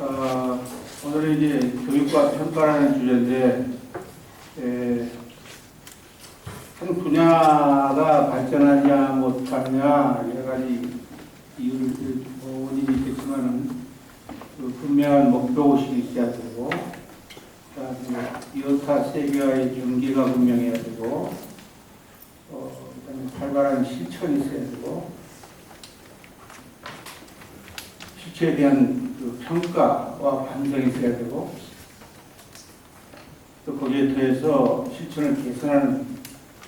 오늘은 이제 교육과 평가라는 주제인데, 한 분야가 발전하냐 못하느냐 여러 가지 이유를 원인이 있겠지만은 분명한 목표의식이 있어야 되고, 그다음에 이어타 세계와의 경계가 분명해야 되고, 그다음에 활발한 실천이 있어야 되고, 실체에 대한 그 평가와 반성이 있어야 되고, 또 거기에 더해서 실천을 개선하는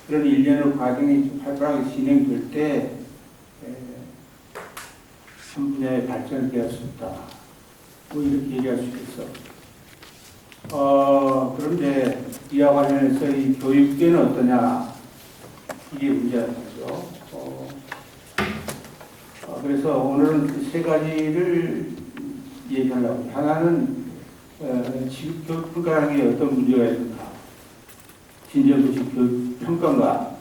그런 일련의 과정이 활발하게 진행될 때 한 분야의 발전이 되을 수 있다. 뭐 이렇게 얘기할 수 있겠어. 그런데 이와 관련해서 이 교육계는 어떠냐, 이게 문제죠. 그래서 오늘은 그 세 가지를 얘기하려고 해요. 하나는 지금 교육 평가라는 게 어떤 문제가 있는가, 진정도시 교육 평가인가.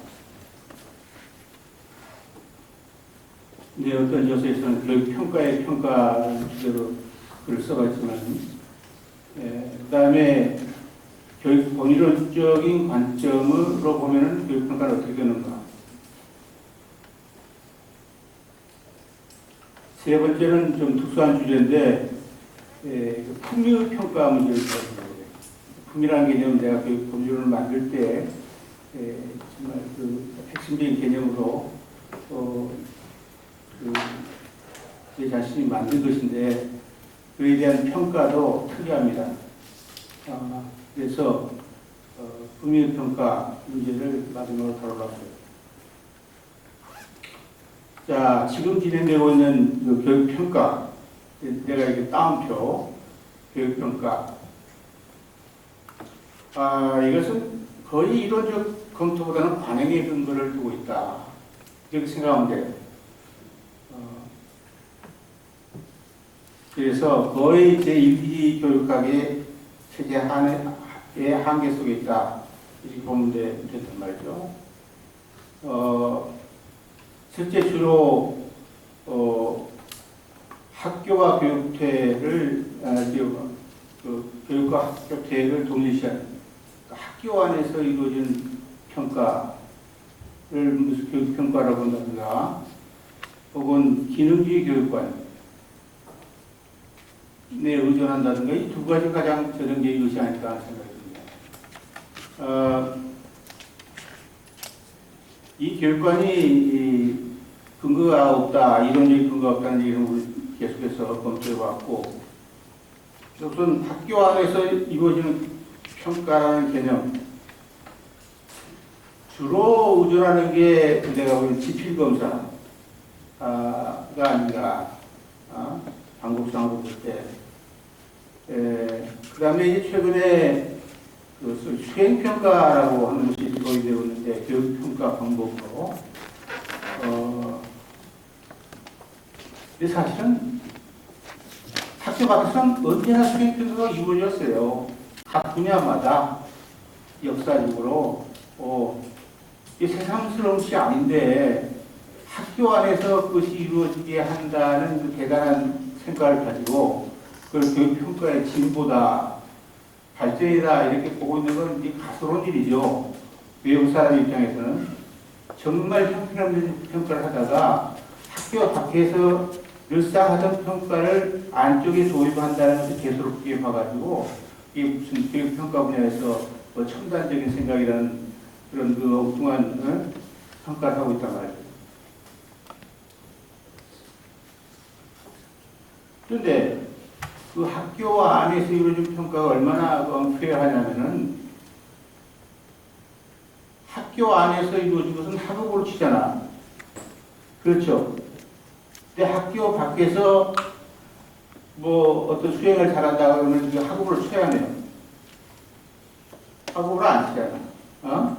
근데 어떤 저서에서는 교육 평가의 평가라는 주제로 글을 써봤지만, 그 다음에 교육 본이론적인 관점으로 보면은 교육 평가는 어떻게 되는가. 세 번째는 좀 특수한 주제인데, 품위 평가 문제를 가지고, 품위라는 개념은 내가 교육 본이론을 만들 때 정말 그 핵심적인 개념으로 제 자신이 만든 것인데, 그에 대한 평가도 특이합니다. 그래서 품위 평가 문제를 마지막으로 다뤄봤어요. 자, 지금 진행되고 있는 그 교육평가, 내가 이렇게 따옴표, 교육평가. 이것은 거의 이론적 검토보다는 관행의 근거를 두고 있다, 이렇게 생각하면 돼요. 그래서 거의 제1기 교육학의 체제 의 한계 속에 있다, 이렇게 보면 된단 말이죠. 실제 주로 학교와 교육태를 교육과 학교태를 동일시하는, 학교 안에서 이루어진 평가를 무슨 교육평가라고 한다든가, 혹은 기능주의 교육관에 의존한다든가, 이 두 가지 가장 전형적인 것이 아닐까 하는 생각이 듭니다. 이 교육관이 근거가 없다, 이론적인 근거가 없다는 얘기를 우리 계속해서 검토해왔고, 우선 학교 안에서 이루어지는 평가라는 개념, 주로 의존하는 게 내가 보기엔 지필검사가 아닌가, 방법상으로 볼 때. 그 다음에 이제 최근에 그 수행평가라고 하는 것이 도입되고 있는데, 교육평가 방법으로. 근데 사실은 학교 밖에서는 언제나 수행평가가 이루어졌어요. 각 분야마다 역사적으로. 이게 새삼스러운 것이 아닌데, 학교 안에서 그것이 이루어지게 한다는 그 대단한 생각을 가지고 그걸 교육평가의 진보다, 발전이다, 이렇게 보고 있는 건 이제 가소로운 일이죠. 외국 사람 입장에서는. 정말 형편없는 평가를 하다가 학교 밖에서 늘상 하던 평가를 안쪽에 도입한다는 것을 개소롭게 봐가지고, 이게 무슨 교육평가 분야에서 뭐 첨단적인 생각이라는 그런 그 엉뚱한 평가를 하고 있단 말이에요. 그런데 그 학교 안에서 이루어진 평가가 얼마나 엉뚱하냐면은, 학교 안에서 이루어진 것은 학업으로 치잖아. 그렇죠? 근데 학교 밖에서 뭐 어떤 수행을 잘한다 그러면 그 학업으로 쳐야 해요. 학업으로 안 치잖아.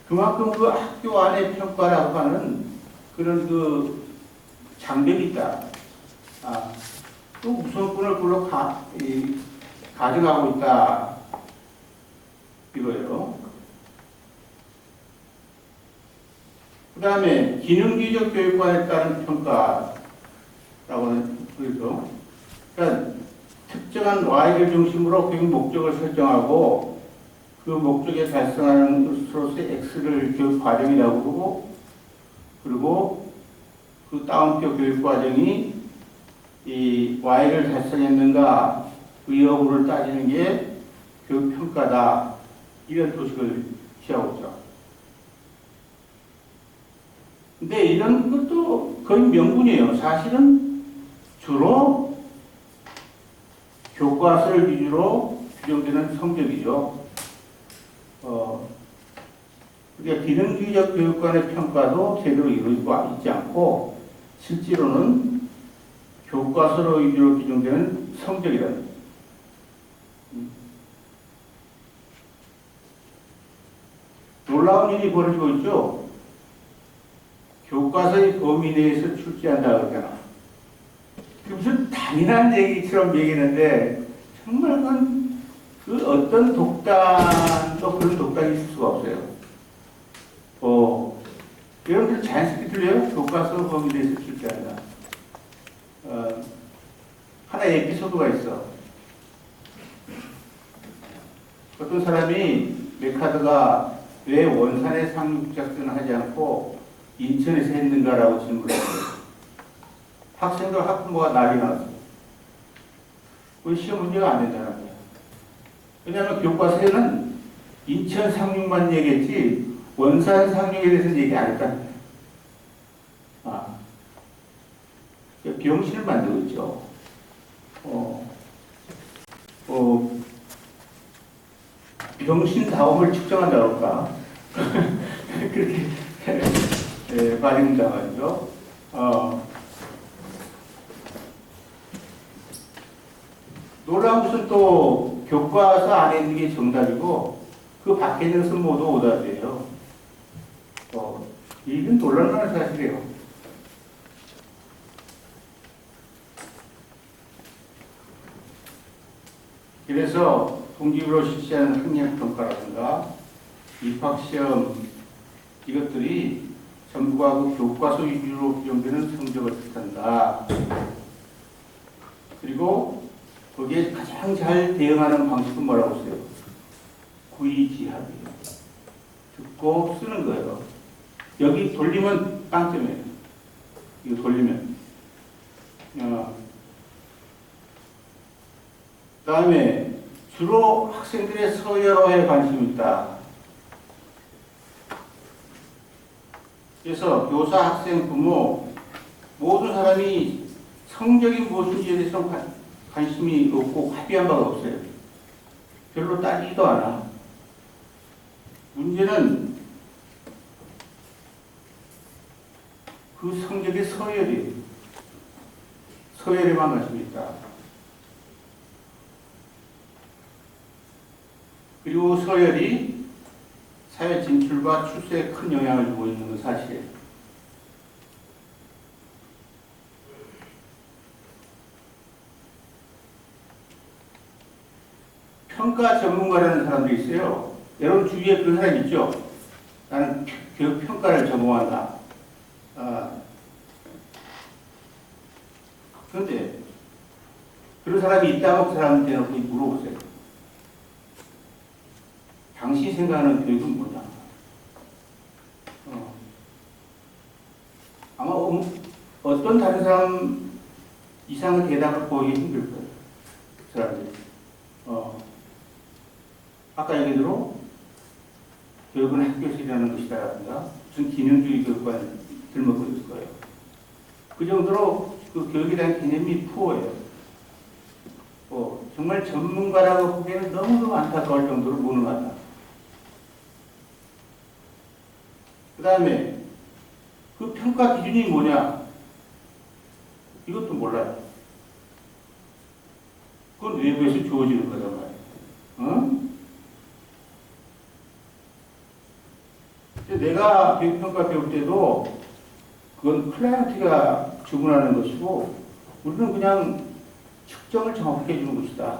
그만큼 그 학교 안에 평가라고 하는 그런 그 장벽이 있다. 또 우선권을 그걸로 가져가고 있다, 이거예요. 그 다음에 기능주의적 교육관에 따른 평가라고 하는 거죠. 그러니까 특정한 Y를 중심으로 교육 목적을 설정하고 그 목적에 달성하는 수로서의 X를 교육 과정이라고 부르고, 그리고 그 따옴표 교육 과정이 이 Y를 달성했는가 그 여부를 따지는 게 교육 평가다. 이런 도식을 취하고 있죠. 근데 이런 것도 거의 명분이에요. 사실은 주로 교과서를 위주로 규정되는 성적이죠. 그러니까 기능주의적 교육관의 평가도 제대로 이루어지고 있지 않고 실제로는 교과서로 위주로 규정되는 성적이라는 거예요. 놀라운 일이 벌어지고 있죠. 교과서의 범위 내에서 출제한다 그러잖아. 무슨 당연한 얘기처럼 얘기했는데 정말 그 어떤 독단도 그런 독단이 있을 수가 없어요. 여러분들 자연스럽게 들려요? 교과서 범위 내에서 출제한다. 하나의 에피소드가 있어. 어떤 사람이 메카드가 왜 원산의 상륙작전을 하지 않고 인천에서 했는가라고 질문했어요. 학생들 학부모가 난리 났어. 왜 시험 문제가 안 된다는 거야. 왜냐하면 교과서에는 인천 상륙만 얘기했지 원산 상륙에 대해서는 얘기 안 했다는 거야. 병신을 만들고 있죠. 병신다움을 측정한다고 할까? 그렇게 발행당하죠. 놀라운 것은 또 교과서 안에 있는 게 정답이고 그 밖에 있는 것은 모두 오답이에요. 이건 놀랄만한 사실이에요. 그래서 동기부로 실시하는 학력평가라든가 입학시험 이것들이 전부가 그 교과서 위주로 규정되는 성적을 뜻한다. 그리고 거기에 가장 잘 대응하는 방식은 뭐라고 써요? 구의지합이에요. 듣고 쓰는 거예요. 여기 돌리면 빵점이에요. 이거 돌리면. 그 다음에 주로 학생들의 서열화에 관심이 있다. 그래서 교사, 학생, 부모 모든 사람이 성적이 무엇인지에 대해서 관심이 없고 합의한 바가 없어요. 별로 따지지도 않아. 문제는 그 성적의 서열에만 관심이 있다. 그리고 서열이 사회 진출과 출세에 큰 영향을 주고 있는 건 사실이에요. 평가 전문가라는 사람들이 있어요. 여러분 주위에 그런 사람 있죠? 나는 교육 평가를 전공한다. 그런데 그런 사람이 있다고 그 사람한테 놓고 물어보세요. 당신이 생각하는 교육은 뭐냐? 아마 어떤 다른 사람 이상의 대답을 보이기 힘들 거예요. 그 사람들이. 아까 얘기대로 교육은 학교에서 일하는 것이다라든가 무슨 기능주의 교육관을 들먹고 있을 거예요. 그 정도로 그 교육에 대한 개념이 푸어예요. 정말 전문가라고 보기에는 너무 안타까울 정도로 무능하다. 그 다음에 그 평가 기준이 뭐냐? 이것도 몰라요. 그건 외부에서 주어지는 거단 말이에요. 내가 교육평가 배울 때도 그건 클라이언트가 주문하는 것이고 우리는 그냥 측정을 정확하게 해주는 것이다.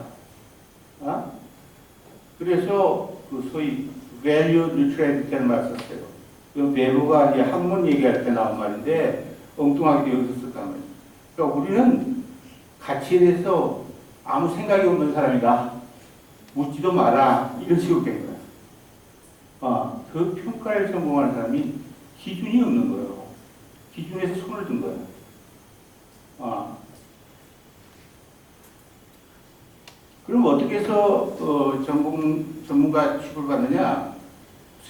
그래서 그 소위 value neutrality라는 말을 썼어요. 그 외부가 이제 학문 얘기할 때 나온 말인데 엉뚱하게 여기서 썼단 말이에요. 그러니까 우리는 가치에 대해서 아무 생각이 없는 사람이다. 묻지도 마라. 이런 식으로 된 거야. 그 평가를 전공하는 사람이 기준이 없는 거예요. 기준에서 손을 든 거야. 그럼 어떻게 해서 전문가 취급을 받느냐?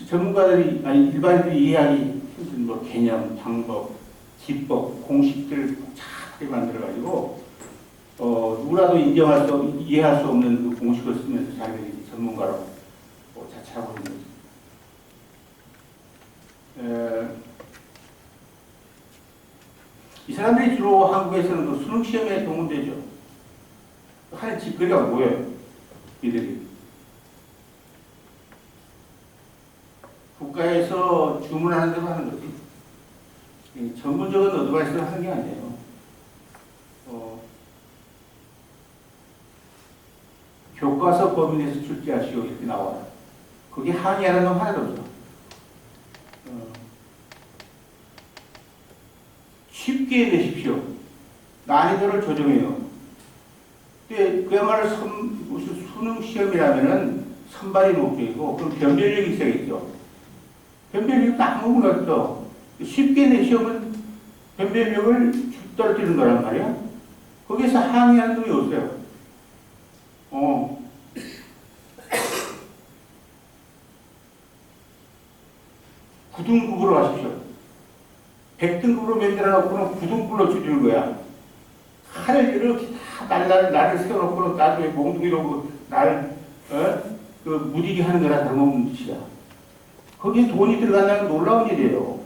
전문가들이 아니 일반인들이 이해하기 힘든 뭐 개념, 방법, 기법, 공식들을 복잡하게 만들어가지고 누구라도 이해할 수 없는 그 공식을 쓰면서 자기들이 전문가로 자처하고 있는 거죠. 이 사람들이 주로 한국에서는 그 수능 시험에 동원되죠. 하는 짓거리가 뭐예요? 이들이 국가에서 주문하는 대로 하는 거지. 전문적인 어드바이스를 하는 게 아니에요. 교과서 범위내에서 출제하시오 이렇게 나와요. 그게 항의하는 건 하나도 없어. 쉽게 내십시오. 난이도를 조정해요. 근데 그야말로 무슨 수능 시험이라면은 선발이 목적이고 그럼 변별력이 있어야겠죠. 변별력이 아무것도 없어. 쉽게 내 시험은 변별력을 떨어뜨리는 거란 말이야. 거기서 항의하는 놈이 없어요. 구등급으로 하십시오. 100등급으로 만들어놓고는 9등급으로 줄이는 거야. 칼을 이렇게 다 날을 세워놓고는 나중에 몽둥이로 그 무디게 하는 거라 다름없는 짓이야. 거기에 돈이 들어간다는 놀라운 일이에요.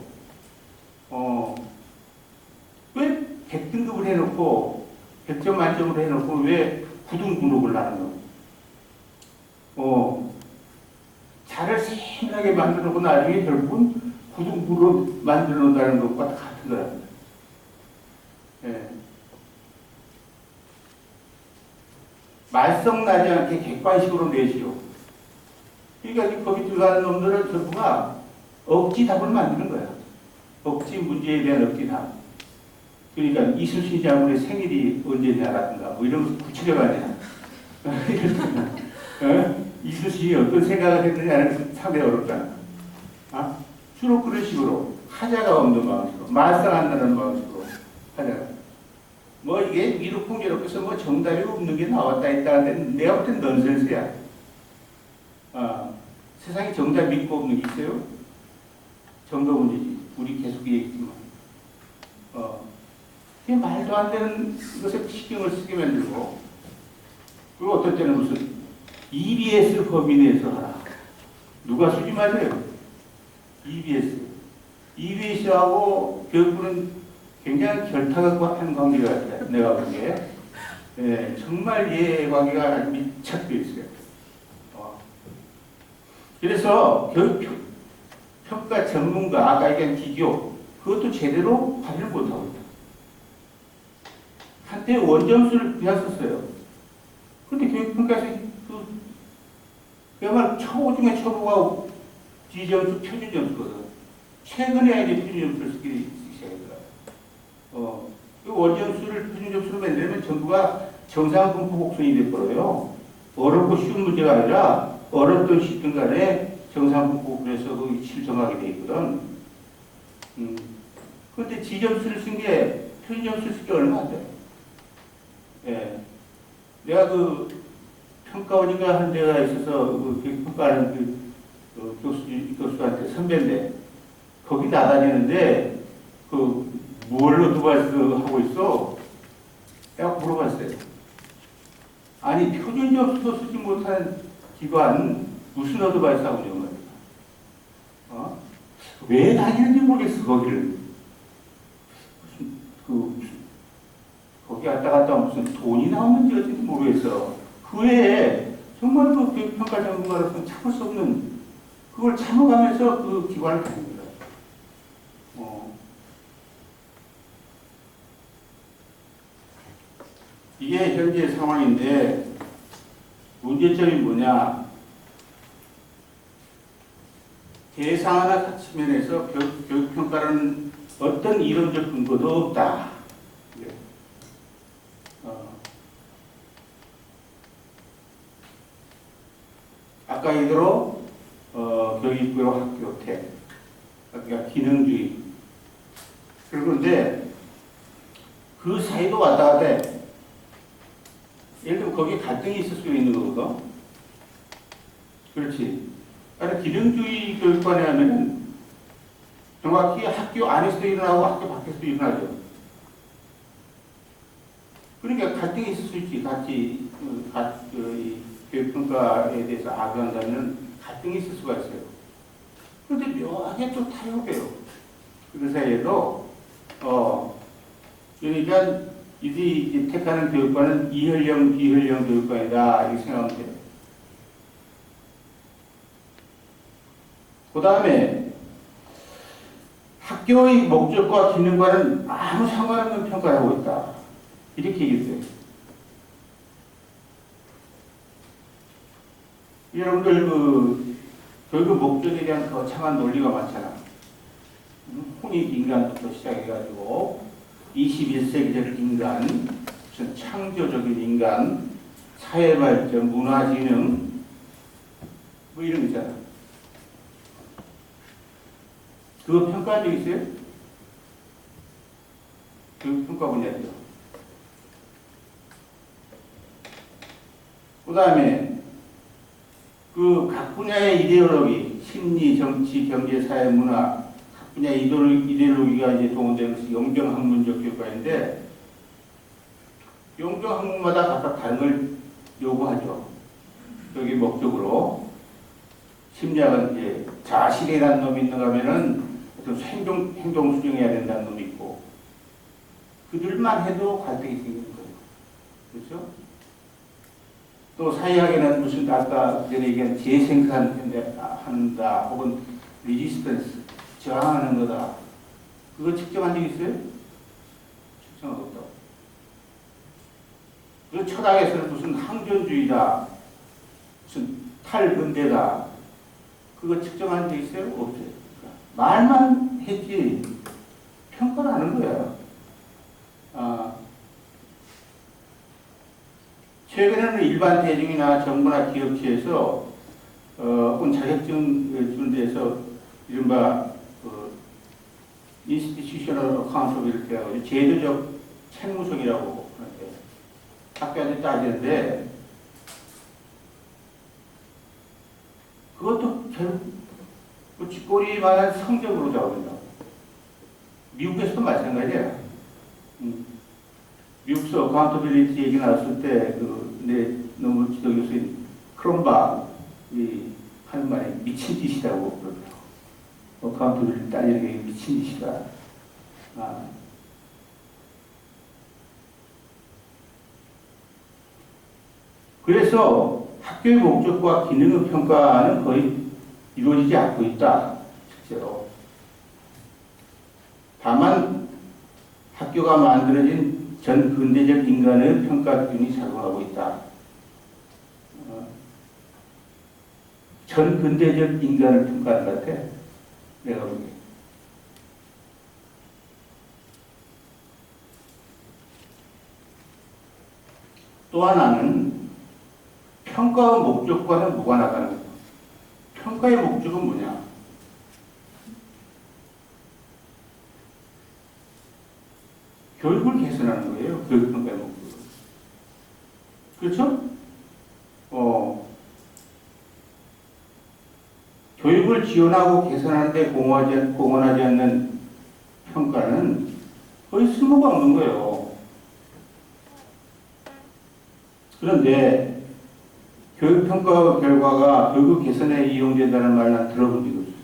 왜 100등급을 해놓고 100점 만점으로 해놓고 왜 9등급을 하는 거? 자를 세밀하게 만들어 놓고 나중에 결국은 9등급으로 만들어 놓는다는 것과 같은 거랍니다. 예. 말썽나지 않게 객관식으로 내시오. 그러니까 거기 들어가는 놈들은 전부가 억지 답을 만드는 거야. 억지 문제에 대한 억지 답. 그러니까 이순신 장군의 생일이 언제냐라든가 뭐 이런 거 구치려고 하냐. 이순신이 어떤 생각을 했느냐는 상당히 어렵잖아. 주로 그런 식으로 하자가 없는 방식으로 말썽한다는 방식으로 하자가. 뭐 이게 이렇쿵저렇게서 뭐 정답이 없는 게 나왔다 했다 하는데 내가 볼 땐 넌센스야. 세상에 정답 믿고 없는 게 있어요? 정도 문제지. 우리 계속 얘기했지만. 그게 말도 안 되는 것에 신경을 쓰게 만들고, 그리고 어떨 때는 무슨 EBS 범위 내에서 하라. 누가 수지 맞아요? EBS. EBS하고 교육부는 굉장히 결탁하고 한 관계가 같아요. 내가 보기에. 네, 정말 이해관계가 아주 밀착되어 있어요. 그래서 교육평가 전문가, 아까 얘기한 기교, 그것도 제대로 발휘를 못하고 있다. 한때 원점수를 배웠었어요. 그런데 교육평가에서 그야말로 초보 중에 초보가 지점수, 표준점수거든. 최근에 이제 표준점수를 쓰기 시작하더라고요. 그 원점수를 표준점수로 만들면 전부가 정상 분포 곡선이 돼버려요. 어렵고 쉬운 문제가 아니라 어렵든 쉽든 간에 정상 분포 그래서 그 위치를 정하게 돼 있거든. 그런데 지점수를 쓴 게 표준점수를 쓴 게 얼마 안 돼. 예. 내가 그 평가원인가 하는 데가 있어서 그 평가하는 교수한테 선배인데 거기 나다니는데 뭘 어드바이스 하고 있어? 내가 물어봤어요. 아니 표준점수도 쓰지 못하는 기관 무슨 어드바이스 하고 있는 거야? 왜 다니는지 모르겠어 거기를. 거기 갔다 무슨 돈이 나오는지 어쩐지 모르겠어. 그 외에 정말 그 교육평가 전문가로서는 참을 수 없는 그걸 참아가면서 그 기관을 다닙니다. 이게 현재 상황인데 문제점이 뭐냐? 대상하나 측면에서 교육평가라는 어떤 이론적 근거도 없다. 가까이로 교육부로 학교태, 그러니까 기능주의. 그런데 그 사이도 왔다 갔다 해. 예를 들면 거기에 갈등이 있을 수 있는 거거든. 그렇지. 아니, 기능주의 교육관에 하면은 정확히 학교 안에서도 일어나고 학교 밖에서도 일어나죠. 그러니까 갈등이 있을 수 있지. 같이 이 교육평가에 대해서 악용한다면 갈등이 있을 수가 있어요. 그런데 묘하게 또 타협해요. 그 사이에도 그러니까 이들이 택하는 교육관은 이혈령, 비혈령 교육관이다 이렇게 생각하면 돼요. 그 다음에 학교의 목적과 기능과는 아무 상관없는 평가를 하고 있다. 이렇게 얘기했어요. 여러분들 교육의 목적에 대한 거창한 논리가 많잖아. 홍익인간부터 시작해가지고 21세기적 인간, 무슨 창조적인 인간, 사회발전, 문화진흥 뭐 이런 거 있잖아. 그거 평가한 적 있어요? 그 평가 분야죠. 그 다음에 각 분야의 이데올로기, 심리, 정치, 경제, 사회, 문화, 각 분야의 이데올로기가 이제 동원되는 것이 용병학문적 교육관인데, 용병학문마다 각각 다른 걸 요구하죠. 여기 목적으로 심리학은 이제 자신이라는 놈이 있는가 하면은 어떤 행동 수정해야 된다는 놈이 있고, 그들만 해도 갈등이 생기는 거예요. 그렇죠? 또 사회학에는 무슨 아까 전에 얘기한 재생산한다 혹은 리지스턴스 저항하는 거다. 그거 측정한 적 있어요? 측정하고 없다고. 그 철학에서는 무슨 항존주의다, 무슨 탈근대다. 그거 측정한 적 있어요? 없어요. 말만 했지 평가를 하는 거야. 최근에는 일반 대중이나 정부나 기업체에서 혹은 자격증 주는 데서 이른바 institutional accountability 라고 제도적 책무성이라고 하는데 학교한테 따지는데 그것도 결국 쥐꼬리만한 성적으로 잡는다. 미국에서도 마찬가지야. 미국서 어카운터빌리티 얘기 나왔을 때 내 너무 지도 교수인 크롬박이 하는 말이 미친 짓이라고 그러더라고. 어카운터빌리티 따지는 게 미친 짓이다. 그래서 학교의 목적과 기능의 평가는 거의 이루어지지 않고 있다. 실제로. 다만 학교가 만들어진 전 근대적 인간의 평가 기준이 작용하고 있다. 전 근대적 인간을 평가하는 것 같아. 내가 보기에. 또 하나는 평가의 목적과는 무관하다는 거죠. 평가의 목적은 뭐냐? 교육을 개선하는 거예요. 교육평가의 목적은. 그렇죠? 교육을 지원하고 개선하는 데 공헌하지 않는 평가는 거의 쓸모가 없는 거예요. 그런데 교육평가 결과가 교육 개선에 이용된다는 말을 난 들어본 적이 없어요.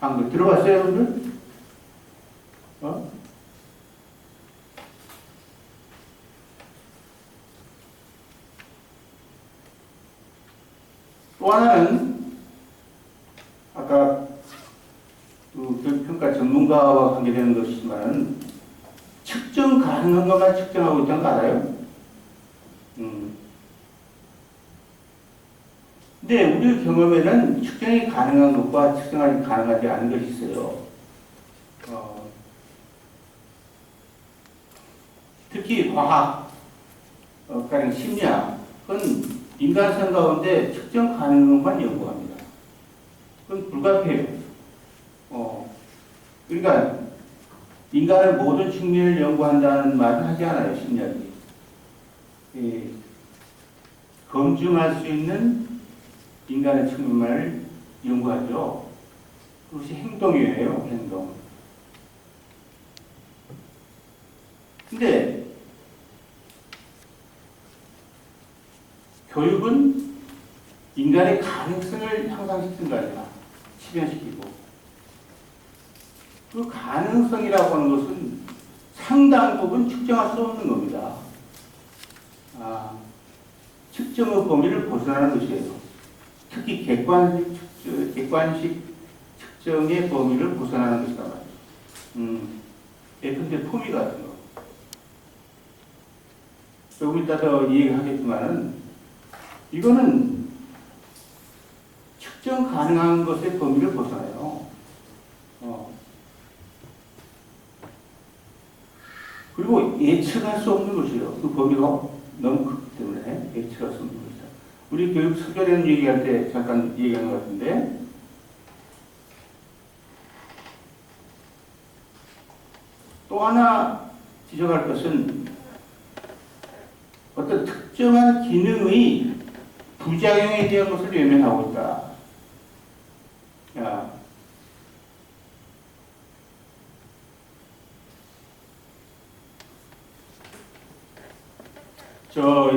한번 들어봤어요, 여러분들? 또 하나는 아까 교육평가 전문가와 관계되는 것이지만 측정 가능한 것만 측정하고 있다는 거 알아요? 근데 우리 경험에는 측정이 가능한 것과 측정이 가능하지 않은 것이 있어요. 특히 과학, 가령 심리학은 인간성 가운데 측정 가능한 것만 연구합니다. 그건 불가피해요. 그러니까 인간의 모든 측면을 연구한다는 말은 하지 않아요, 심리학이. 검증할 수 있는 인간의 측면만을 연구하죠. 그것이 행동이에요, 행동. 근데 교육은 인간의 가능성을 향상시키는 거 아니야. 실현시키고. 그 가능성이라고 하는 것은 상당 부분 측정할 수 없는 겁니다. 측정의 범위를 벗어나는 것이에요. 특히 객관식 측정의 범위를 벗어나는 것이다 말이에요. 예컨대 품위 같은 거. 조금 이따 더 얘기하겠지만은, 이거는 측정 가능한 것의 범위를 벗어나요. 그리고 예측할 수 없는 것이에요. 그 범위가 너무 크기 때문에 예측할 수 없는 것이다. 우리 교육 서결연 얘기할 때 잠깐 얘기한 것 같은데, 또 하나 지적할 것은 어떤 특정한 기능의 부작용에 대한 것을 외면하고 있다.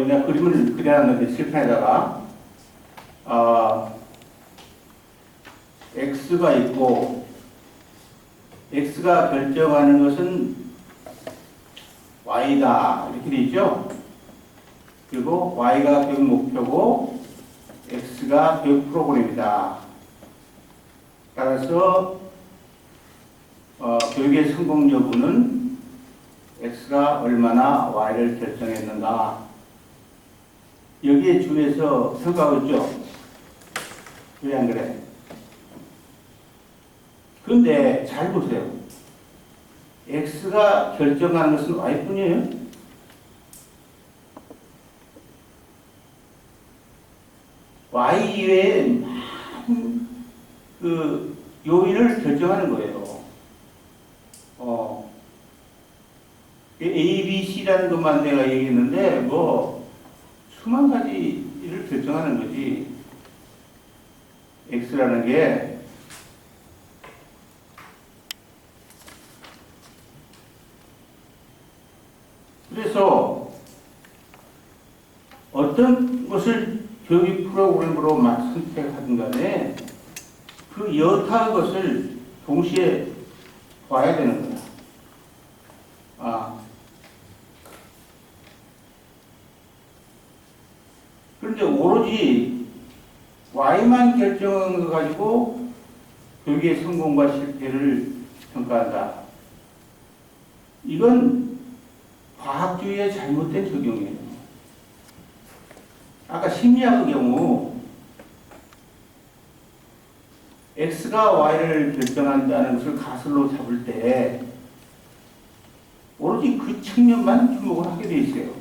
내가 그림을 그려놨는데 칠판에다가 X가 있고, X가 결정하는 것은 Y다 이렇게 돼 있죠. 그리고 Y가 교육 목표고 X가 교육 프로그램이다. 따라서 교육의 성공 여부는 X가 얼마나 Y를 결정했는가, 여기에 준해서 평가하고 있죠. 왜 안 그래? 그런데 잘 보세요. X가 결정하는 것은 Y뿐이에요. Y 이외에 많은 그 요인을 결정하는 거예요. A, B, C라는 것만 내가 얘기했는데, 수만 가지 일을 결정하는 거지. X라는 게. 그래서 어떤 것을 교육 프로그램으로 선택하든 간에 그 여타 것을 동시에 봐야 되는 거야. 그런데 오로지 Y만 결정한 거 가지고 교육의 성공과 실패를 평가한다. 이건 과학주의의 잘못된 적용이에요. 아까 심리학의 경우 X가 Y를 결정한다는 것을 가설로 잡을 때 오로지 그 측면만 주목을 하게 돼 있어요.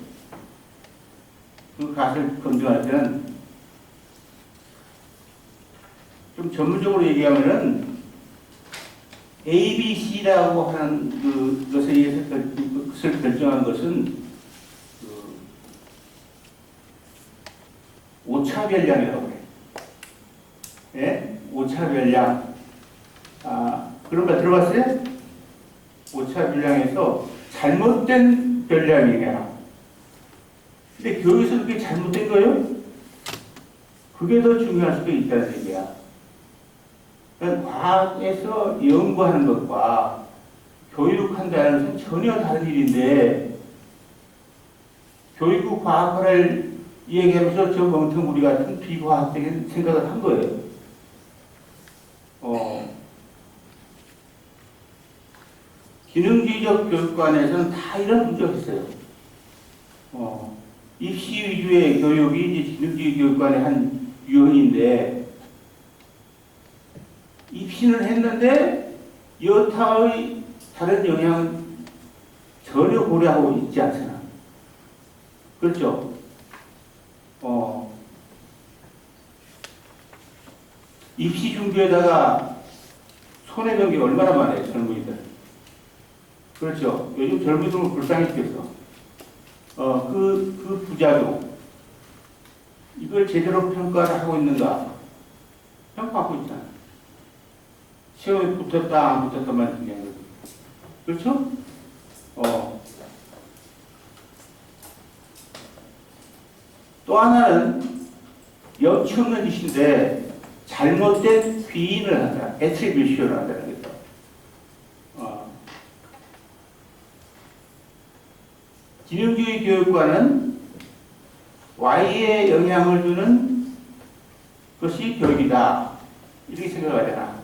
그 가설 검증할 때는 좀 전문적으로 얘기하면은 A, B, C라고 하는 그것에 의해서 그것을 결정한 것은 오차별량이라고 해요. 예? 오차별량. 그런 거 들어봤어요? 오차별량에서 잘못된 별량이냐. 근데 교육에서 그게 잘못된 거예요? 그게 더 중요할 수도 있다는 얘기야. 그러니까 과학에서 연구하는 것과 교육한다는 것은 전혀 다른 일인데, 교육과 과학을 얘기하면서 저 멍텅구리 같은 비과학적인 생각을 한 거예요. 기능주의적 교육관에서는 다 이런 문제가 있어요. 입시 위주의 교육이 이제 기능주의 교육관의 한 유형인데, 입시는 했는데 여타의 다른 영향은 전혀 고려하고 있지 않잖아. 그렇죠? 입시 준비에다가 손해본 게 얼마나 많아요, 젊은이들. 그렇죠. 요즘 젊은이들은 불쌍히 죽겠어. 그 부작용. 이걸 제대로 평가를 하고 있는가? 평가하고 있잖아. 시험에 붙었다, 안 붙었다만 중요한 거죠. 그렇죠? 또 하나는 여치 없는 짓인데 잘못된 귀인을 한다. 애트리뷰션을 한다는 거죠. 기능주의 교육과는 Y에 영향을 주는 것이 교육이다. 이렇게 생각하잖아.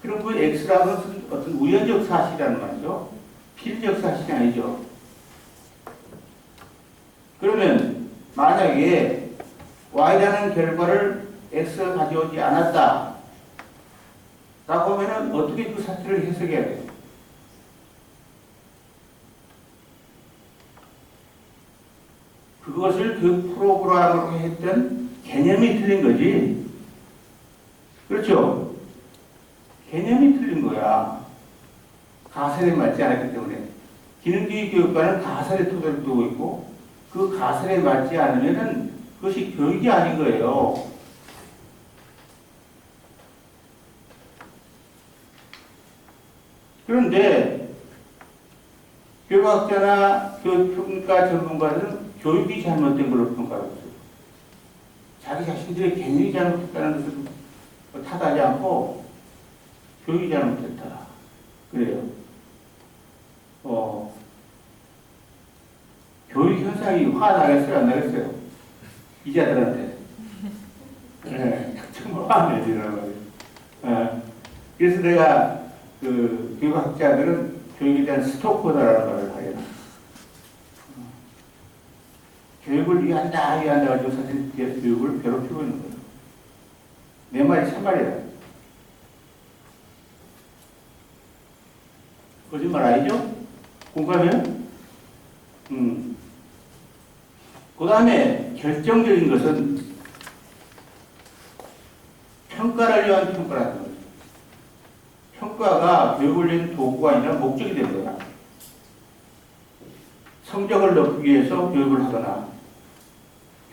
그럼 그 X라는 것은 어떤 우연적 사실이라는 말이죠. 필적 사실이 아니죠. 그러면 만약에 Y라는 결과를 X가 가져오지 않았다 라고 하면 어떻게 그 사실을 해석해야 돼요? 그것을 그 프로그램으로 했던 개념이 틀린 거지. 그렇죠? 개념이 틀린 거야. 가설에 맞지 않았기 때문에. 기능주의 교육과는 가설의 토대를 두고 있고 그 가설에 맞지 않으면은 그것이 교육이 아닌 거예요. 그런데 교육학자나 교육평가 전문가들은 교육이 잘못된 걸로 평가하고 있어요. 자기 자신들의 개념이 잘못됐다는 것을 탓하지 않고 교육이 잘못됐다. 그래요. 교육 현상이 화나겠어요? 안 나겠어요? 이자들한테. 네, 정말 화내지란 말이에요. 그래서 내가 그 교육학자들은 교육에 대한 스토커다라는 말을 하잖아. 교육을 위한다 가지고 사실 교육을 괴롭히고 있는 거예요. 내 말이 참말이야. 거짓말 아니죠? 공감해요? 그 다음에 결정적인 것은 평가를 위한 평가라는 거죠. 평가가 교육을 위한 도구가 아니라 목적이 되는 거야. 성적을 높이기 위해서 교육을 하거나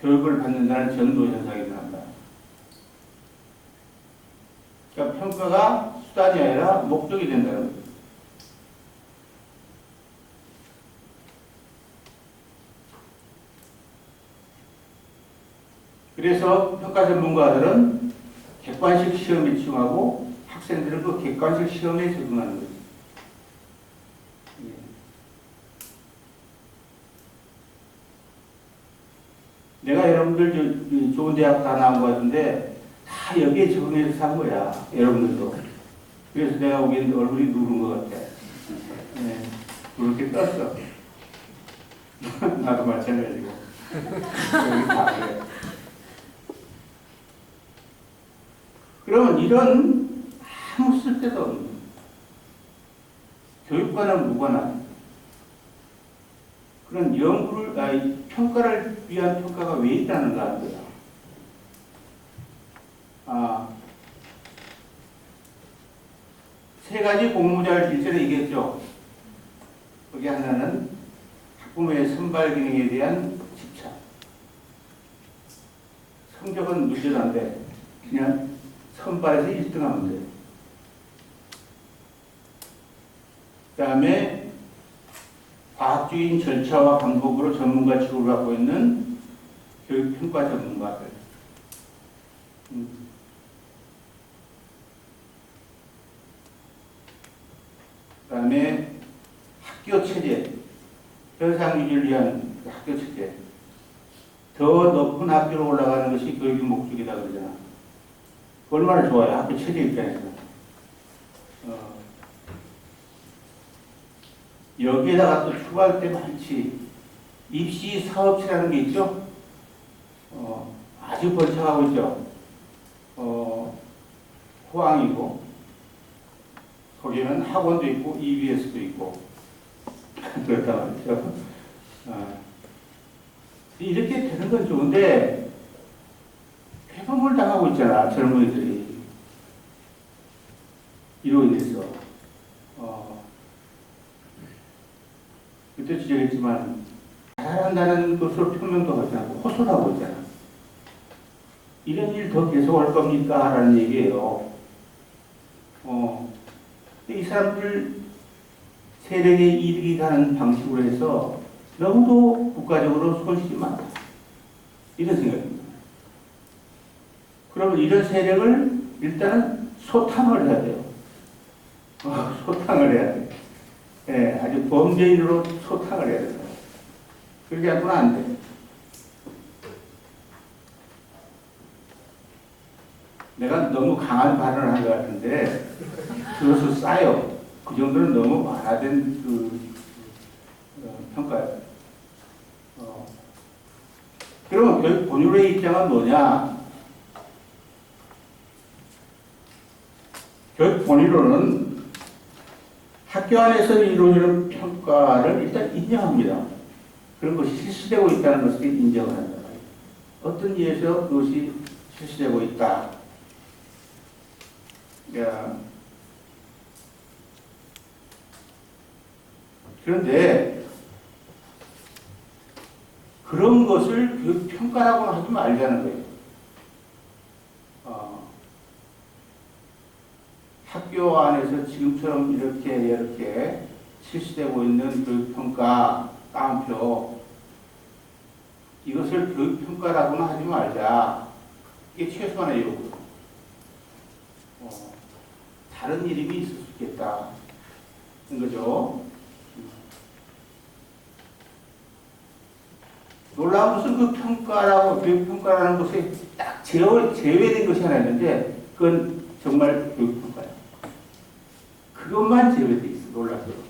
교육을 받는다는 전도 현상이 일어난다. 그러니까 평가가 수단이 아니라 목적이 된다는 거죠. 그래서 평가 전문가들은 객관식 시험에 집중하고 학생들은 그 객관식 시험에 적응하는 거죠. 내가 여러분들 좋은 대학 다 나온 것 같은데 다 여기에 적응해서 산 거야. 여러분들도. 그래서 내가 보기엔 얼굴이 누른 것 같아. 네, 그렇게 떴어. 나도 마찬가지고. 여기 다 그래. 그러면 이런 아무 쓸데도 없는 교육과는 무관한 그런 평가를 위한 평가가 왜 있다는가 하는 거야. 세 가지 공모자를 일전에 얘기했죠. 거기 하나는 학부모의 선발 기능에 대한 집착. 성적은 문제는데 그냥 선발에서 1등하면 돼요. 그 다음에 과학주의인 절차와 방법으로 전문가 취급을 받고 있는 교육평가 전문가들. 그 다음에 학교 체제, 현상 유지를 위한 학교 체제. 더 높은 학교로 올라가는 것이 교육의 목적이다 그러잖아. 얼마나 좋아요, 학교 체제 입장에서. 여기에다가 또 추가할 때 많지. 입시 사업체라는 게 있죠? 아주 번창하고 있죠? 호황이고, 거기에는 학원도 있고, EBS도 있고, 그렇단 말이죠. 이렇게 되는 건 좋은데, 실천하고 있잖아, 젊은이들이. 이로 인해서. 그때 지적했지만, 잘한다는 것으로 표명도 하지 않고 호소하고 있잖아. 이런 일 더 계속할 겁니까? 라는 얘기예요. 이 사람들 세력의 이득이 가는 방식으로 해서 너무도 국가적으로 손실이 많다. 이런 생각입니다. 그러면 이런 세력을 일단은 소탕을 해야 돼요. 소탕을 해야 돼. 예, 아주 범죄인으로 소탕을 해야 된다. 그렇게 하고는 안 돼. 내가 너무 강한 발언을 한 것 같은데, 그것을 쌓여. 그 정도는 너무 완화된 평가예요. 그러면 교육 본율의 입장은 뭐냐? 교육 본의로는 학교 안에서 이루어지는 평가를 일단 인정합니다. 그런 것이 실시되고 있다는 것을 인정을 한다. 어떤 이유에서 그것이 실시되고 있다. 그런데 그런 것을 교육 평가라고는 하지 말자는 거예요. 학교 안에서 지금처럼 이렇게 실시되고 있는 교육평가, 따옴표, 이것을 교육평가라고는 하지 말자. 이게 최소한의 요구. 다른 이름이 있을 수 있겠다. 는 거죠. 놀라운 것은 그 평가라고, 교육평가라는 것에 딱 제외된 것이 하나 있는데, 그건 정말 교육평가야. 그것만 제외돼 있어, 놀랍게도.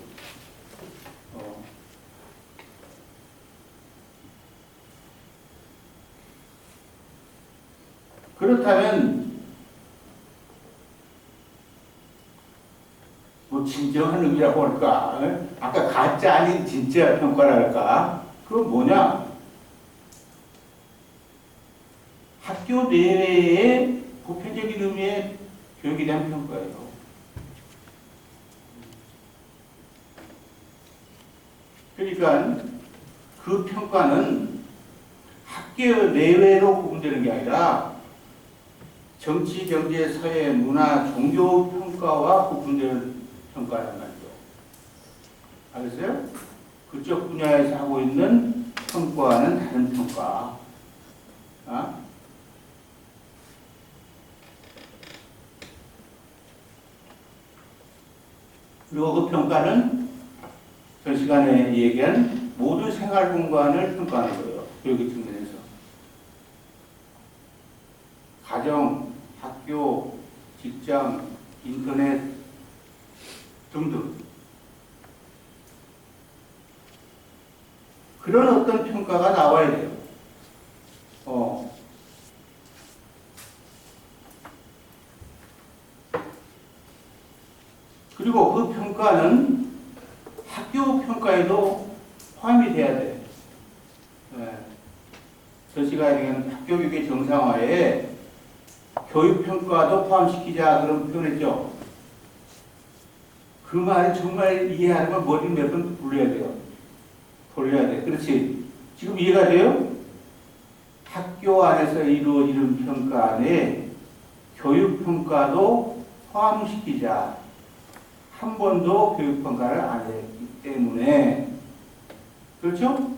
그렇다면, 뭐, 진정한 의미라고 할까? 아까 가짜 아닌 진짜 평가라 할까? 그건 뭐냐? 학교 내외의 보편적인 의미의 교육에 대한 평가예요. 그러니까 그 평가는 학교 내외로 구분되는 게 아니라 정치, 경제, 사회, 문화, 종교 평가와 구분되는 평가란 말이죠. 알겠어요? 그쪽 분야에서 하고 있는 평가와는 다른 평가. 그리고 그 평가는 전 시간에 얘기한 모든 생활 공간을 평가하는 거예요. 교육의 측면에서. 가정, 학교, 직장, 인터넷 등등. 그런 어떤 평가가 나와야 돼요. 그리고 그 평가는 학교 평가에도 포함이 돼야 돼. 전 시간에는 학교 교육의 정상화에 교육 평가도 포함시키자 그런 표현했죠. 그 말이 정말 이해하려면 머리를 몇 번 돌려야 돼요. 돌려야 돼. 그렇지. 지금 이해가 돼요? 학교 안에서 이루어지는 평가 안에 교육 평가도 포함시키자. 한 번도 교육 평가를 안 했기 때문에, 그렇죠?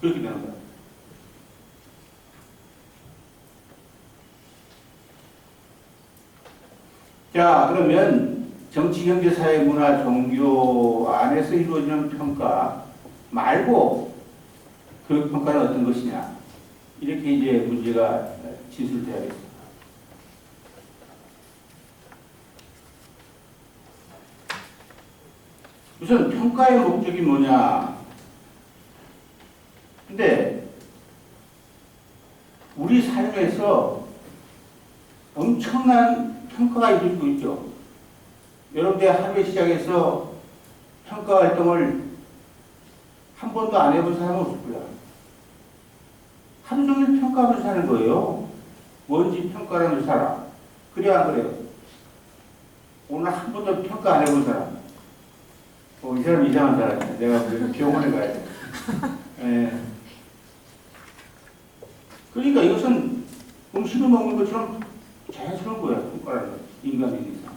그렇게 되는 거예요. 자, 그러면 정치, 경제, 사회, 문화, 종교 안에서 이루어지는 평가 말고 교육 평가는 어떤 것이냐? 이렇게 이제 문제가 진술되어야겠습니다. 우선 평가의 목적이 뭐냐? 근데 우리 삶에서 엄청난 평가가 이루어지고 있죠. 여러분들 하루에 시작해서 평가 활동을 한 번도 안 해본 사람은 없을 거야. 하루 종일 평가하면서 사는 거예요. 뭔지 평가하는 사람. 그래, 안 그래요? 오늘 한 번도 평가 안 해본 사람. 이 사람 이상한 사람이야. 내가 병원에 가야 돼. 예. 그러니까 이것은 음식을 먹는 것처럼 자연스러운 거야, 평가라는 거. 인간인 이상.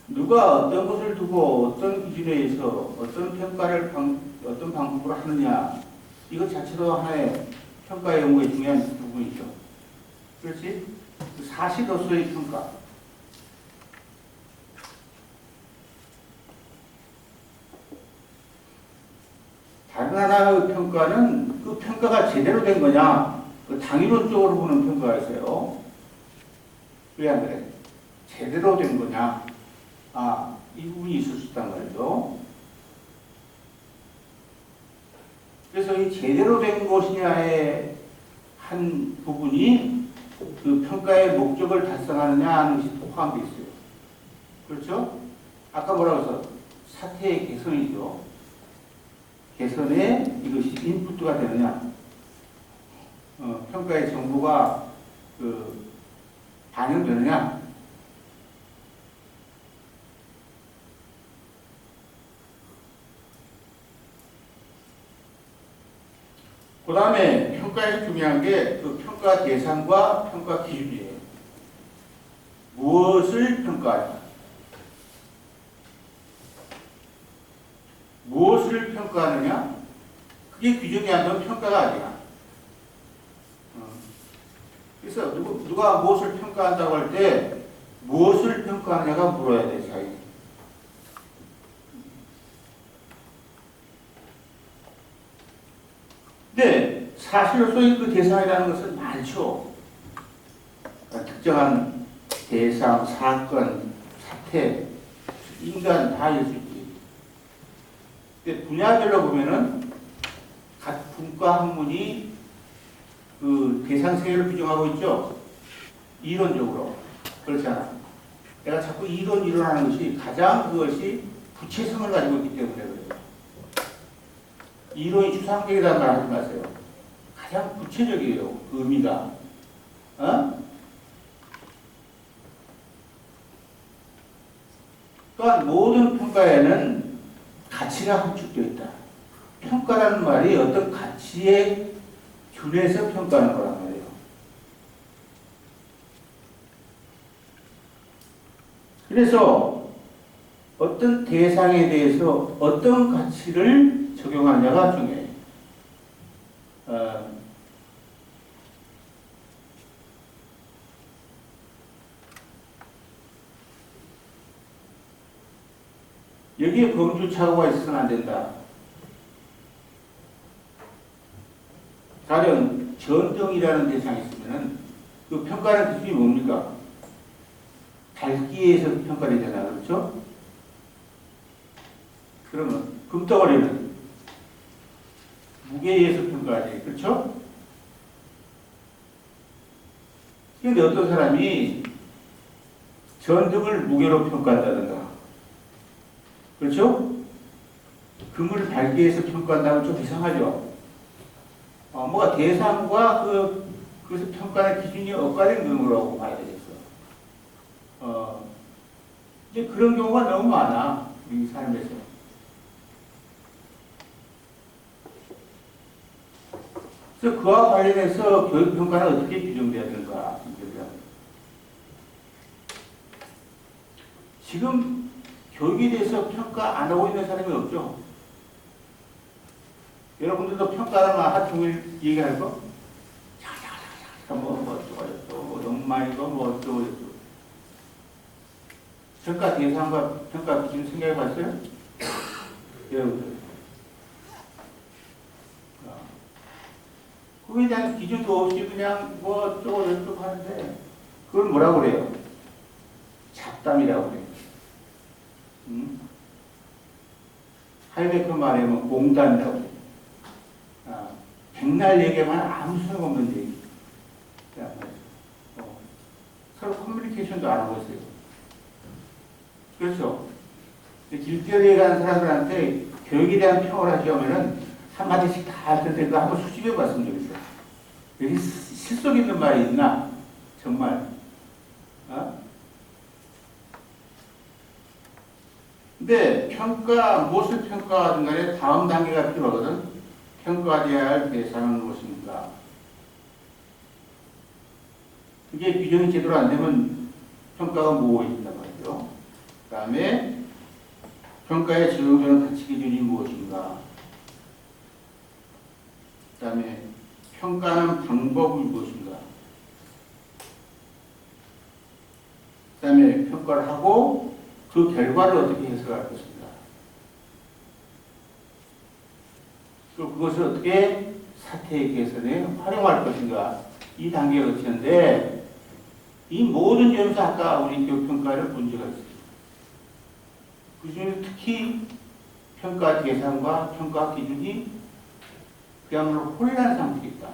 누가 어떤 것을 두고 어떤 기준에 의해서 어떤 평가를 어떤 방법으로 하느냐, 이것 자체도 하나의 평가 연구의 중요한 부분이죠. 그렇지? 사실로서의 평가. 다른 하나의 평가는 그 평가가 제대로 된 거냐, 그 당위론적으로 보는 평가가 있어요. 왜 안 그래? 제대로 된 거냐? 이 부분이 있을 수 있단 말이죠. 그래서 이 제대로 된 것이냐의 한 부분이 그 평가의 목적을 달성하느냐 하는 것이 포함되어 있어요. 그렇죠? 아까 뭐라고 해서 사태의 개선이죠. 개선에 이것이 인풋가 되느냐, 평가의 정보가 반영되느냐. 그 다음에 평가에서 중요한 게 그 평가 대상과 평가 기준이에요. 무엇을 평가하냐? 무엇을 평가하느냐? 그게 규정이 안 되면 평가가 아니야. 그래서 누가 무엇을 평가한다고 할 때 무엇을 평가하느냐가 물어야 돼, 자기. 근데 사실로서의 그 대상이라는 것은 많죠. 특정한 대상, 사건, 사태, 인간 다 있을 수 있지. 근데 분야별로 보면은 각 분과 학문이 그 대상 세계를 규정하고 있죠. 이론적으로. 그렇잖아. 내가 자꾸 이론하는 것이 가장 그것이 구체성을 가지고 있기 때문에 그래요. 이론이 추상적이라는 말 하지 마세요. 가장 구체적이에요. 그 의미가. 또한 모든 평가에는 가치가 함축되어 있다. 평가라는 말이 어떤 가치에 준해서 평가하는 거란 말이에요. 그래서 어떤 대상에 대해서 어떤 가치를 적용하느냐가 중요해요. 여기에 범주착오가 있어서는 안 된다. 가령 전등이라는 대상이 있으면은 그 평가하는 기준이 뭡니까? 밝기에서 평가되잖아, 그렇죠? 그러면 금덩어리는 무게에 의해서 평가하지, 그렇죠? 그런데 어떤 사람이 전등을 무게로 평가한다든가, 그렇죠? 금을 밝기에 의해서 평가한다면 좀 이상하죠? 뭐가 대상과 그것을 평가하는 기준이 엇갈린 경우라고 봐야 되겠어. 이제 그런 경우가 너무 많아, 우리 삶에서. 그래서 그와 관련해서 교육평가는 어떻게 규정돼야 되는가? 지금 교육에 대해서 평가 안 하고 있는 사람이 없죠? 여러분들도 평가하면 하루 종일 얘기할 거? 뭐 어쩌고 뭐 너무 많이 뭐 어쩌고 평가 대상과 평가 기준 생각해 봤어요? 여러분들. 그거에 대한 기준도 없이 그냥 뭐 어쩌고 저쩌고 하는데 그걸 뭐라고 그래요? 잡담이라고 그래요. 하이데크 말하면 공단이라고 그래요. 백날 얘기하면 아무 소용없는 얘기. 서로 커뮤니케이션도 안 하고 있어요. 그렇죠? 길거리에 가는 사람들한테 교육에 대한 평을 하시면은 한마디씩 다 할 텐데 그 한번 수집해 봤으면 좋겠어요. 여기 실속 있는 말이 있나? 정말. 어? 근데 무엇을 평가하든 간에 다음 단계가 필요하거든. 평가돼야 할 대상은 무엇입니까? 그게 규정이 제대로 안 되면 평가가 모호해진단 말이죠. 그 다음에 평가에 적용되는 가치 기준이 무엇인가? 그 다음에 평가하는 방법이 무엇인가? 그 다음에 평가를 하고 그 결과를 어떻게 해석할 것인가? 또 그것을 어떻게 사태의 개선에 활용할 것인가? 이 단계가 거치는데 이 모든 점에서 아까 우리 교육평가를 문제가 있습니다. 그 중에 특히 평가 대상과 평가 기준이 그야말로 혼란 상태에 있다.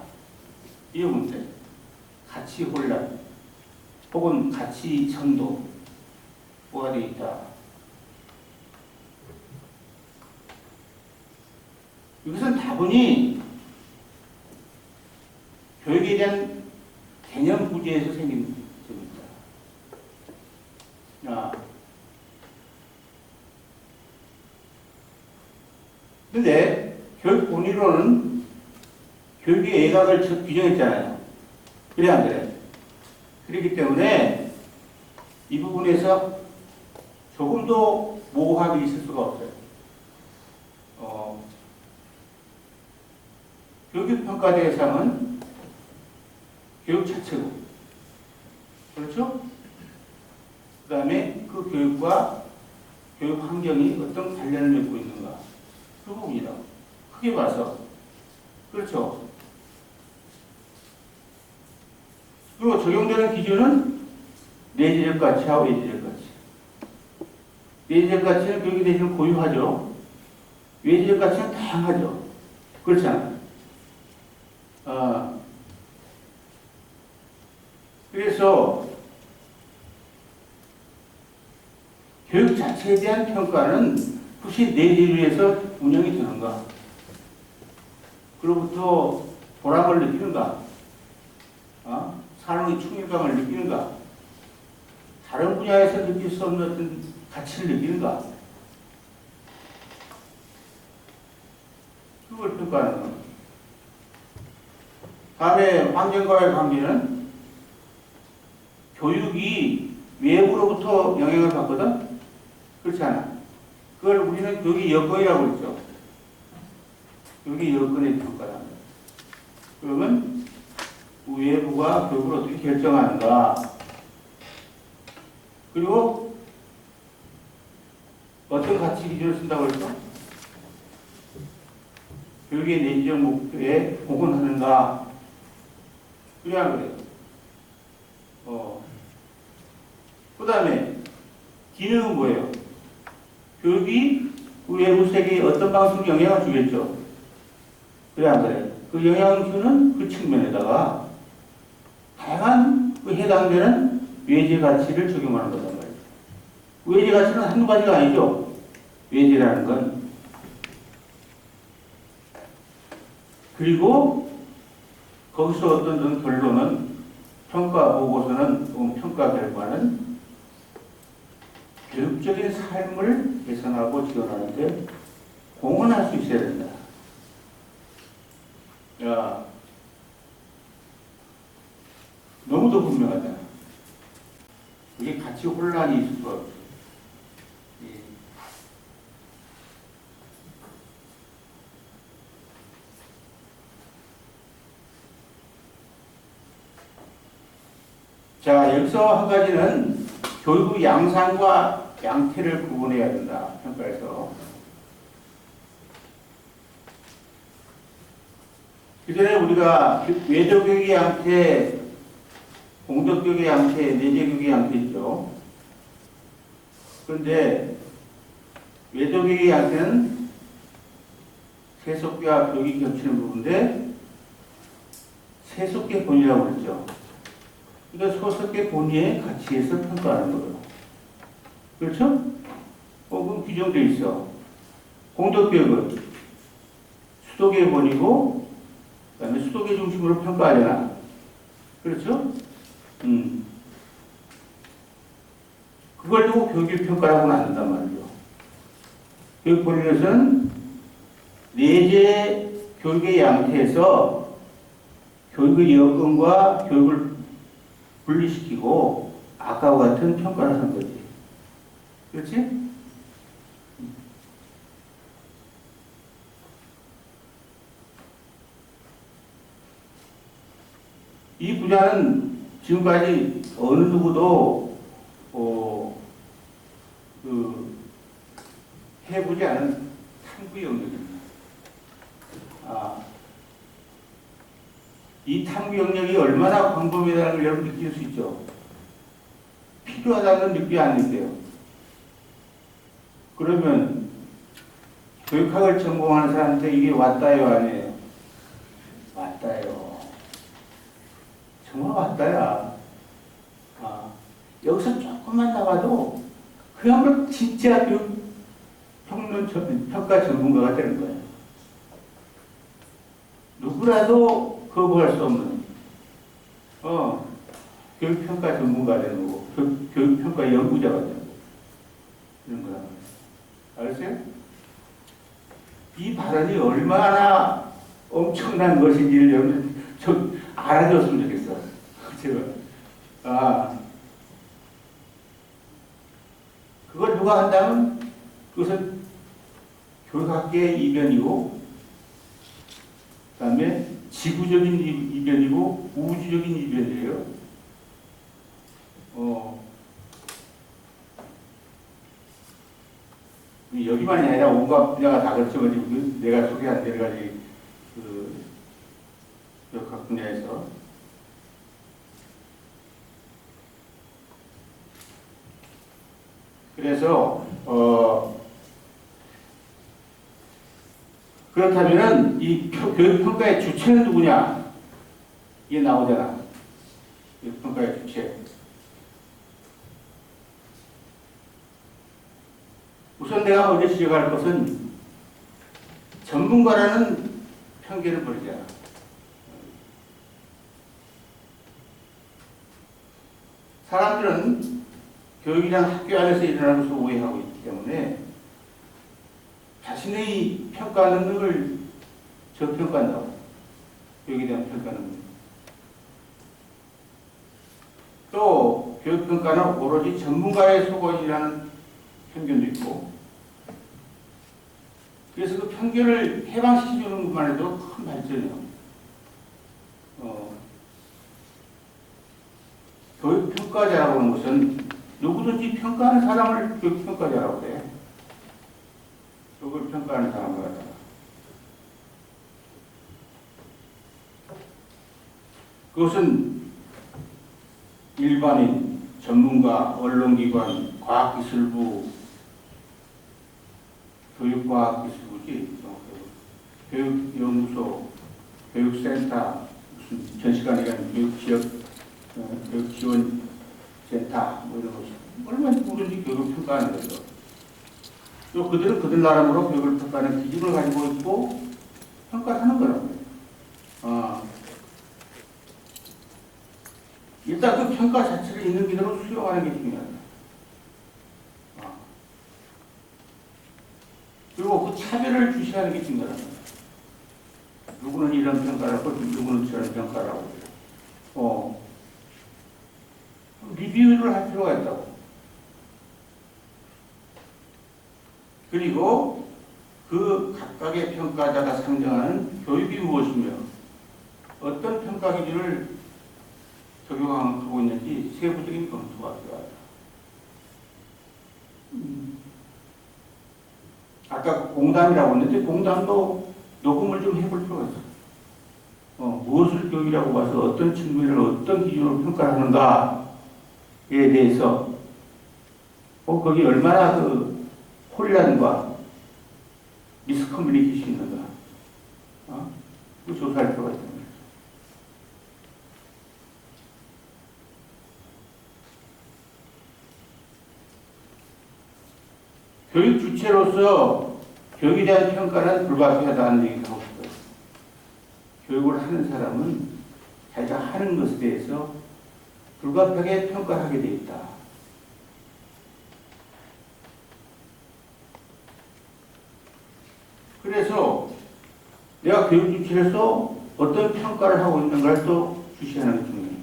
이 문제. 가치 혼란 혹은 가치 전도가 되어 있다. 이것은 다분히 교육에 대한 개념 부재에서 생긴 점입니다. 근데 교육 본의로는 교육의 예각을 규정했잖아요. 그래 안 그래? 그렇기 때문에 이 부분에서 조금도 모호함이 있을 수가 없어요. 교육평가 대상은 교육 자체고, 그렇죠? 그 다음에 그 교육과 교육 환경이 어떤 관련을 맺고 있는가, 그 부분이라고. 크게 봐서. 그렇죠? 그리고 적용되는 기준은 내재적 가치와 외재적 가치. 내재적 가치는 교육에 대해서 고유하죠. 외재적 가치는 다양하죠. 그렇잖아요. 그래서 교육 자체에 대한 평가는 혹시 내재주에서 운영이 되는가? 그로부터 보람을 느끼는가? 삶의 충실감을 느끼는가? 다른 분야에서 느낄 수 없는 어떤 가치를 느끼는가? 그걸 평가하는 겁니다. 다음에 환경과의 관계는 교육이 외부로부터 영향을 받거든? 그렇지 않아? 그걸 우리는 교육의 여건이라고 그랬죠. 교육의 여건의 평가다. 그러면 외부가 교육을 어떻게 결정하는가? 그리고 어떤 가치 기준을 쓴다고 그랬죠? 교육의 내재적 목표에 복원하는가? 그래야 그래요. 그 다음에 기능은 뭐예요? 교육이 외부 세계에 어떤 방식으로 영향을 주겠죠? 그래 안 그래요? 그 영향을 주는 그 측면에다가 다양한 그 해당되는 외재 가치를 적용하는 거단 말이에요. 외재 가치는 한두 가지가 아니죠. 외재라는 건. 그리고 거기서 어떤 결론은 평가 보고서는 혹은 평가 결과는 교육적인 삶을 개선하고 지원하는 데 공헌할 수 있어야 된다. 야, 너무도 분명하다. 그게 가치 혼란이 있을 수가 없어. 자, 여기서 한 가지는 교육의 양상과 양태를 구분해야 된다. 평가에서. 그전에 우리가 외도교육의 양태, 공덕교육의 양태, 내재교육의 양태 있죠. 그런데 외도교육의 양태는 세속계와 교육이 겹치는 부분인데 세속계 본이라고 그랬죠. 그러니까 소속계 본의의 가치에서 평가하는 거예요. 그렇죠? 그건 규정되어 있어. 공덕교육은 수도계 본이고, 그 다음에 수도계 중심으로 평가하잖아. 그렇죠? 그걸 두고 교육의 평가라고는 안 한단 말이죠. 교육 본인에서는 내재 교육의 양태에서 교육의 여건과 교육을 분리시키고 아까와 같은 평가를 한 거지. 그렇지? 이 분야는 지금까지 어느 누구도 해보지 않은 탐구 영역입니다. 이 탐구 영역이 얼마나 광범위하다는 걸 여러분 느낄 수 있죠. 필요하다는 느낌이 안 느껴요. 그러면 교육학을 전공하는 사람한테 이게 왔다요, 아니에요? 왔다요. 정말 왔다야. 여기서 조금만 나와도 그야말로 진짜 평가 전문가가 되는 거예요. 누구라도 거부할 수 없는 교육평가 전문가가 되는 거고 교육평가 연구자가 되는 거고 이런 거란 말이에요. 알았어요? 이 발언이 얼마나 엄청난 것인지를 여러분 좀 알아줬으면 좋겠어. 제가 그걸 누가 한다면 그것은 교육학계의 이변이고 그 다음에 지구적인 이변이고 우주적인 이변이에요. 여기만이 아니라 온갖 분야가 다 그렇죠. 내가 소개한 여러 가지 교육학 분야에서 그래서 그렇다면은 이 교육평가의 주체는 누구냐? 이게 나오잖아. 교육평가의 주체. 우선 내가 먼저 지적할 것은 전문가라는 편견을 버리자. 사람들은 교육이란 학교 안에서 일어나는 것을 오해하고 있기 때문에 자신의 평가 능력을 저평가한다고. 교육에 대한 평가 능력. 또 교육평가는 오로지 전문가의 소관이라는 편견도 있고 그래서 그 편견을 해방시켜주는 것만 해도 큰 발전이에요. 교육평가자라고 하는 것은 누구든지 평가하는 사람을 교육평가자라고 해. 교육을 평가하는 사람을 갖다가. 그것은 일반인, 전문가, 언론기관, 과학기술부, 교육과학기술부지, 교육연구소, 교육센터, 무슨 전시관이라는 교육지역, 교육지원센터, 뭐 이런 것이 얼마나 모르는지 교육을 평가하는 거죠. 또 그들은 그들 나름으로 교육을 평가하는 기준을 가지고 있고 평가하는 거라고요. 일단 그 평가 자체를 있는 그대로 수용하는 게 중요하다. 그리고 그 차별을 주시하는 게 중요하다. 누구는 이런 평가를 하고 누구는 저런 평가를 하고 리뷰를 할 필요가 있다고. 그리고 그 각각의 평가자가 상정하는 교육이 무엇이며 어떤 평가 기준을 적용하고 있는지 세부적인 검토가 필요하다. 아까 공담이라고 했는데 공담도 녹음을 좀 해볼 필요가 있어. 무엇을 교육이라고 봐서 어떤 측면을 어떤 기준으로 평가하는가에 대해서 거기 얼마나 그 혼란과 미스커뮤니케이션이 있는가 그 조사할 필요가 있다. 교육 주체로서 교육에 대한 평가는 불가피하다는 얘기를 하고 싶어요. 교육을 하는 사람은 자기가 하는 것에 대해서 불가피하게 평가하게 돼 있다. 그래서 내가 교육 주체로서 어떤 평가를 하고 있는가를 또 주시하는 것 중에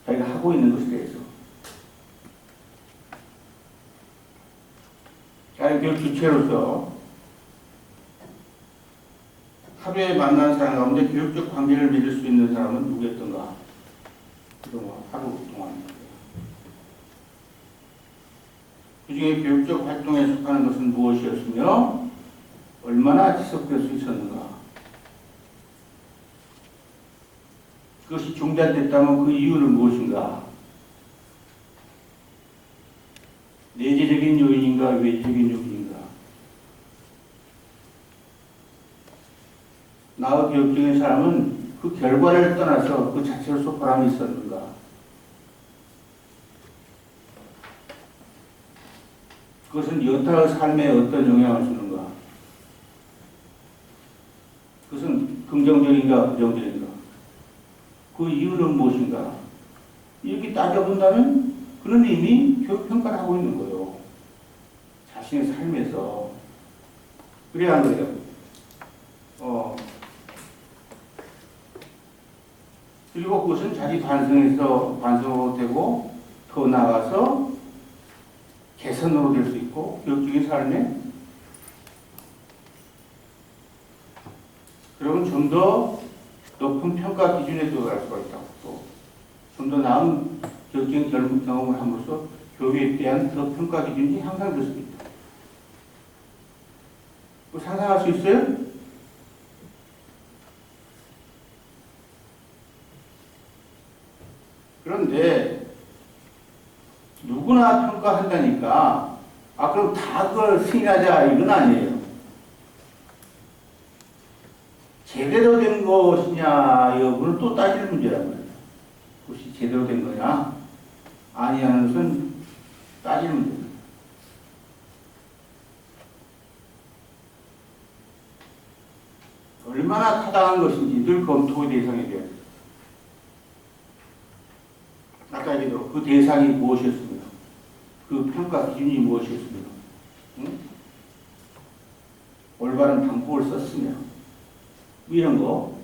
자기가 하고 있는 것에 대해서 나는 교육 주체로서 하루에 만난 사람 가운데 교육적 관계를 맺을 수 있는 사람은 누구였던가? 그동안 하루 동안 그 중에 교육적 활동에 속하는 것은 무엇이었으며 얼마나 지속될 수 있었는가? 그것이 중단됐다면 그 이유는 무엇인가? 내재적인 요인인가 외적인 요인인가? 나의 교육적인 사람은 그 결과를 떠나서 그 자체로서 보람이 있었는가? 그것은 여타의 삶에 어떤 영향을 주는가? 그것은 긍정적인가 부정적인가? 그 이유는 무엇인가? 이렇게 따져본다면 그는 이미 교육평가를 하고 있는 거예요. 자신의 삶에서. 그래야 한 거예요. 그리고 그것은 자기 반성으로 되고 더 나아가서 개선으로 될 수 있고 교육적인 삶에 그러면 좀 더 높은 평가 기준에 도달할 수가 있다고 또 좀 더 나은 교육적인 경험을 함으로써 교육에 대한 더 평가 기준이 향상될 수 있다. 그거 상상할 수 있어요? 그런데 누구나 평가한다니까 그럼 다 그걸 승인하자 이건 아니에요. 제대로 된 것이냐 여부는 또 따지는 문제란 말이에요. 그것이 제대로 된 거냐 아니냐는 것은 따지는 문제입니다. 얼마나 타당한 것인지 늘 검토의 대상이 돼야 돼요. 아까 얘기대로 그 대상이 무엇이었으며 그 평가 기준이 무엇이었으며 올바른 방법을 썼으며 이런 거.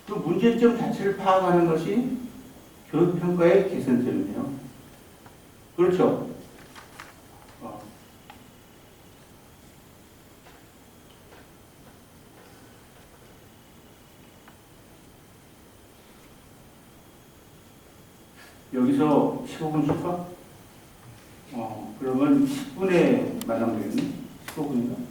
그 문제점 자체를 파악하는 것이 교육평가의 개선점이에요. 그렇죠? 여기서 15분 쉴까? 그러면 10분에 만나면 되겠네? 15분인가?